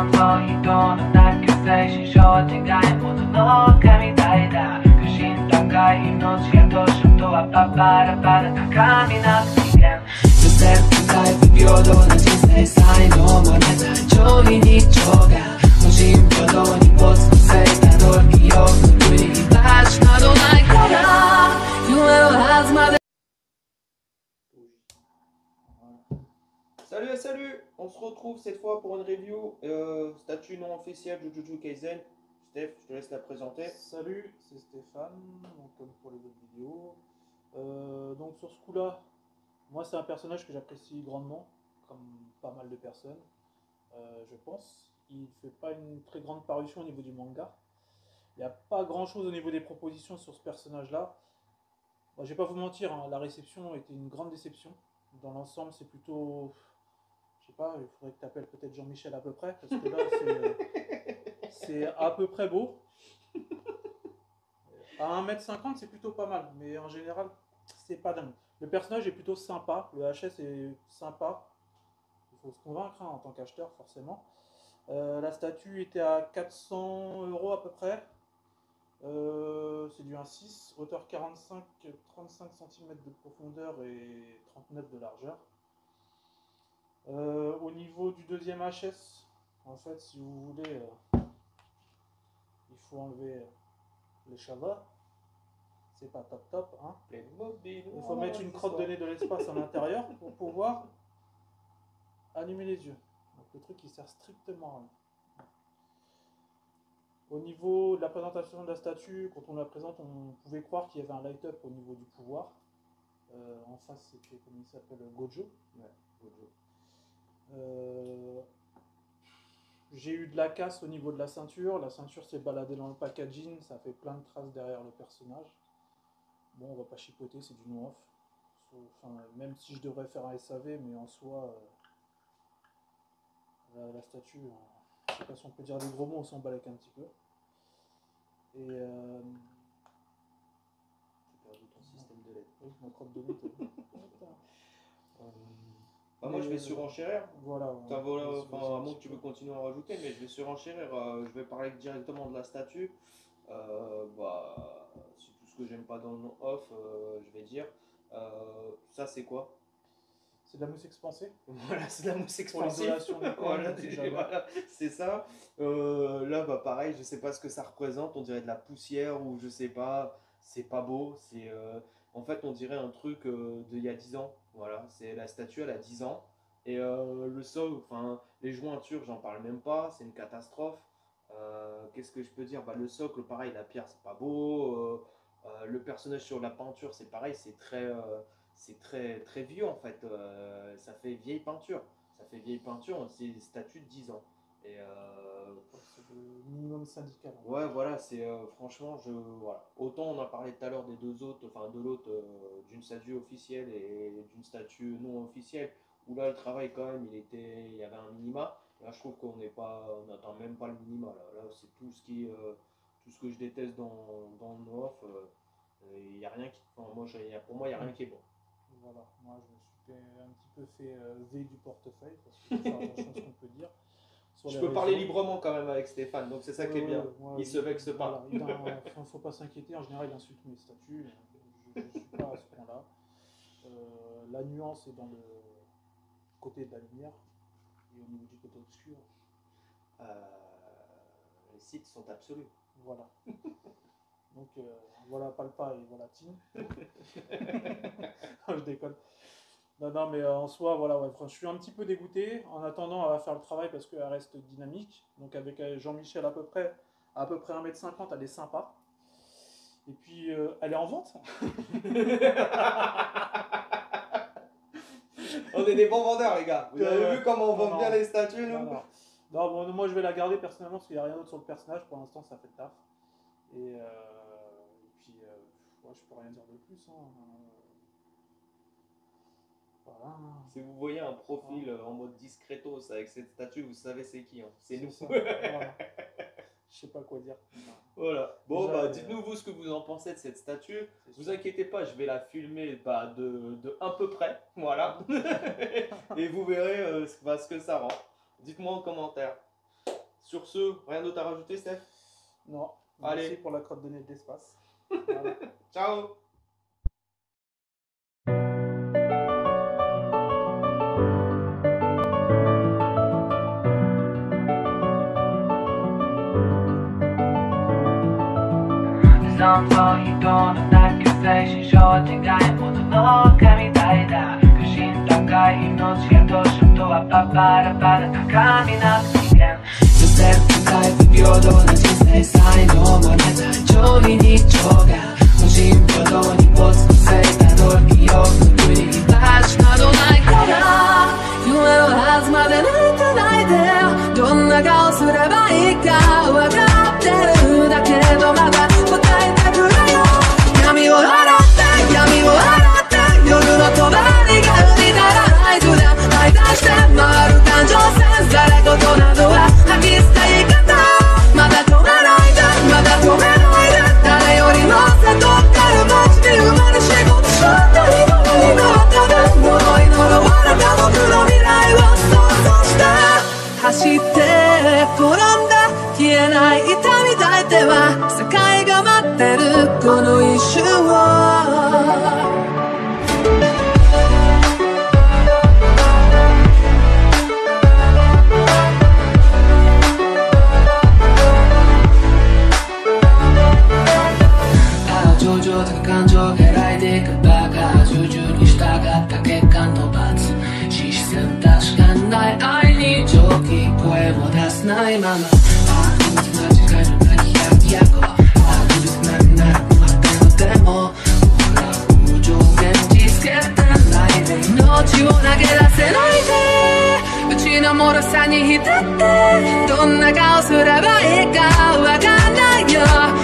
ンファン人のなき性史上違いものの神代だ不信高い命やどうしようとはパパラパラ高みな人間女性不在不平等な人生才能も出ない上位日常が無人平等に没個性たどりよう国に居場所などないから夢のはずまでSalut, salut! On se retrouve cette fois pour une review statut non officiel Jujutsu Kaisen. Steph, je te laisse la présenter. Salut, c'est Stéphane, donc, comme pour les autres vidéos. Donc sur ce coup-là, moi c'est un personnage que j'apprécie grandement, comme pas mal de personnes, je pense. Il ne fait pas une très grande parution au niveau du manga. Il n'y a pas grand-chose au niveau des propositions sur ce personnage-là. Bon, je vais pas vous mentir, hein, la réception était une grande déception. Dans l'ensemble, c'est plutôt... Je sais pas, il faudrait que tu appelles peut-être Jean-Michel à peu près, parce que là, c'est à peu près beau. À 1m50, c'est plutôt pas mal, mais en général, c'est pas dingue. Le personnage est plutôt sympa, le HS est sympa. Il faut se convaincre hein, en tant qu'acheteur, forcément. La statue était à 400 € à peu près. C'est du 1.6, hauteur 45, 35 cm de profondeur et 39 de largeur. Au niveau du deuxième HS, en fait, si vous voulez, il faut enlever les chavas. C'est pas top top, hein. Il faut mettre une crotte de nez de l'espace à l'intérieur pour pouvoir allumer les yeux. Donc le truc il sert strictement à rien. Au niveau de la présentation de la statue, quand on la présente, on pouvait croire qu'il y avait un light-up au niveau du pouvoir. En face, c'était, comme il s'appelle, Gojo. Ouais, Gojo. J'ai eu de la casse au niveau de la ceinture. La ceinture s'est baladée dans le packaging, ça fait plein de traces derrière le personnage. Bon, on va pas chipoter, c'est du no-off. Enfin, même si je devrais faire un SAV, mais en soi, la statue, je sais pas si on peut dire des gros mots, on s'en balèque un petit peu. Et J'ai perdu ton système de LED. oui, ma crotte de nez. Moi je vais surenchérir. Voilà. À moins que tu veux continuer à en rajouter, mais je vais surenchérir. Je vais parler directement de la statue. C'est tout ce que j'aime pas dans le non-off, je vais dire. Ça c'est quoi? C'est de la mousse expansée. Voilà, c'est de la mousse Pour expansive. voilà, Voilà, c'est ça. Là, pareil, je sais pas ce que ça représente. On dirait de la poussière ou je sais pas. C'est pas beau. En fait, on dirait un truc d'il y a 10 ans. Voilà, c'est la statue, elle a 10 ans. Et le sol, enfin, les jointures, j'en parle même pas. C'est une catastrophe. Qu'est-ce que je peux dire? Le socle, pareil, la pierre, c'est pas beau. Le personnage sur la peinture, c'est pareil, c'est très vieux en fait. Ça fait vieille peinture. C'est une statue de 10 ans. Et C'est le minimum syndical. ouais, voilà, franchement, voilà. Autant on a parlé tout à l'heure des deux autres, enfin de l'autre, d'une statue officielle et d'une statue non officielle, où là le travail quand même, il y avait un minima. Là, je trouve qu'on n'atteint même pas le minima. Là c'est tout ce que je déteste dans le no-off. Il y a rien qui, enfin, pour moi, il n'y a rien qui est bon. Voilà, moi je me suis un petit peu fait V du portefeuille, parce que c'est la chance qu'on peut dire. Je peux parler librement quand même avec Stéphane, donc c'est ça qui est bien. Il se vexe pas. Il ne faut pas s'inquiéter, en général il insulte mes statuts, je ne suis pas à ce point-là. La nuance est dans le côté de la lumière et au niveau du côté obscur. Les sites sont absolus. Voilà. Donc voilà Palpa et voilà Tin. Je déconne. Non, mais en soi, voilà, ouais, je suis un petit peu dégoûté. En attendant, elle va faire le travail parce qu'elle reste dynamique. Donc avec Jean-Michel à peu près 1m50, elle est sympa. Et puis, elle est en vente. On est des bons vendeurs, les gars. Vous avez vu comment on vend bien les statues, nous? Non, bon, moi je vais la garder personnellement parce qu'il n'y a rien d'autre sur le personnage. Pour l'instant, ça fait le taf. Et puis, ouais, je peux rien dire de plus. Hein. Voilà. Si vous voyez un profil en mode discretos avec cette statue, vous savez c'est qui, hein. C'est nous. Voilà. Je sais pas quoi dire. Voilà. Bon, dites-nous vous ce que vous en pensez de cette statue. Vous inquiétez pas, je vais la filmer de un peu près. Voilà. Et vous verrez ce que ça rend. Dites-moi en commentaire. Sur ce, rien d'autre à rajouter, Steph? Non. Allez. Merci pour la crotte de nez de l'espace. Voilà. Ciao.散歩人のないカフェ市場は願い物の神たいだ不信高い命やどうしようとはパパラパラ高みなく人間寄せる高い不平等な人生才能もれた上位日常が無人平等に没のせいたどりよく繰り返しなどないから夢のはずまで泣いてないでどんな顔すればいいか分かってるだけどまだ答えてくれよ闇を洗って闇を洗って夜の帳が海ならないとだ買い出して回る感情線ざれ言などは吐き捨て言い方まだ止めないでまだ止めないで誰よりもせとってる街に生まれ仕事しないものになったで呪い呪われた僕の未来を想像して走って転んだ消えない痛み抱いては世界が待ってるこの一瞬を上々とか感情が揺いでいくバカ従々に従った結果の罰視線確かにない愛に上気声も出せないまま悪質な違いの泣き100役悪質なくなるまでのでも僕ら無条件実つけてないで命を投げ出せないでうちの脆さに浸ってどんな顔すればいいかわかんないよ